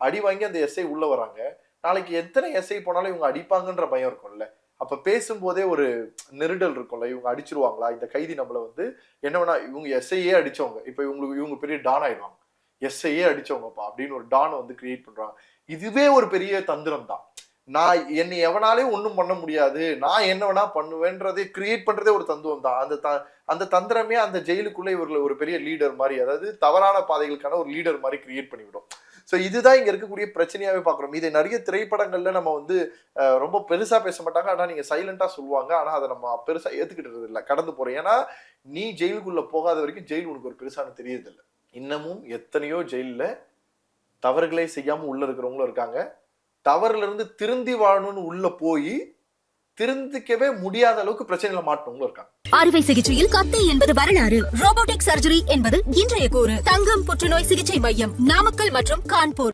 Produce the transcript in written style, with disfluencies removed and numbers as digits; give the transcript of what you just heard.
அடி வாங்கி அந்த எஸ்ஐ உள்ள வராங்க. நாளைக்கு எத்தனை எஸ்ஐ போனாலும் இவங்க அடிப்பாங்கன்ற பயம் இருக்கும்ல. அப்ப பேசும்போதே ஒரு நெருடல் இருக்கும்ல. இவங்க அடிச்சிருவாங்களா? இந்த கைதி நம்மள வந்து என்ன வேணா இவங்க எஸ்ஐயே அடிச்சவங்க. இப்ப இவங்க பெரிய டான் ஆயிடுவாங்க. எஸ்ஐயே அடிச்சவங்கப்பா அப்படின்னு ஒரு டான் வந்து கிரியேட் பண்றாங்க. இதுவே ஒரு பெரிய தந்திரம் தான். நான் என்னை எவனாலையும் ஒண்ணும் பண்ண முடியாது. நான் என்ன வேணா பண்ணுவேன்றதை கிரியேட் பண்றதே ஒரு தந்துவம் தான். அந்த தந்திரமே அந்த ஜெயிலுக்குள்ள இவர்களை ஒரு பெரிய லீடர் மாதிரி, அதாவது தவறான பாதைகளுக்கான ஒரு லீடர் மாதிரி கிரியேட் பண்ணிவிடும். ஸோ இதுதான் இங்க இருக்கக்கூடிய பிரச்சனையாவே பாக்குறோம். இதை நிறைய திரைப்படங்கள்ல நம்ம வந்து ரொம்ப பெருசா பேச மாட்டாங்க. ஆனா நீங்க சைலண்டா சொல்லுவாங்க. ஆனா அதை நம்ம பெருசா ஏத்துக்கிட்டு இல்ல, கடந்து போறோம். ஏன்னா நீ ஜெயிலுக்குள்ள போகாத வரைக்கும் ஜெயில் உனக்கு ஒரு பெருசான தெரியறது இல்லை. இன்னமும் எத்தனையோ ஜெயில்ல தவறுகளே செய்யாம உள்ள இருக்கிறவங்களும் இருக்காங்க. தவறுல இருந்து திருந்தி வாழணும்னு உள்ள போய் திருந்திக்கவே முடியாத அளவுக்கு பிரச்சனையில மாட்டவங்களும் இருக்காங்க. அறுவை சிகிச்சையில் கத்தை என்பது வரலாறு, ரோபோட்டிக் சர்ஜரி என்பது இன்றைய கூறு. தங்கம் புற்றுநோய் சிகிச்சை மையம், நாமக்கல் மற்றும் கான்பூர்.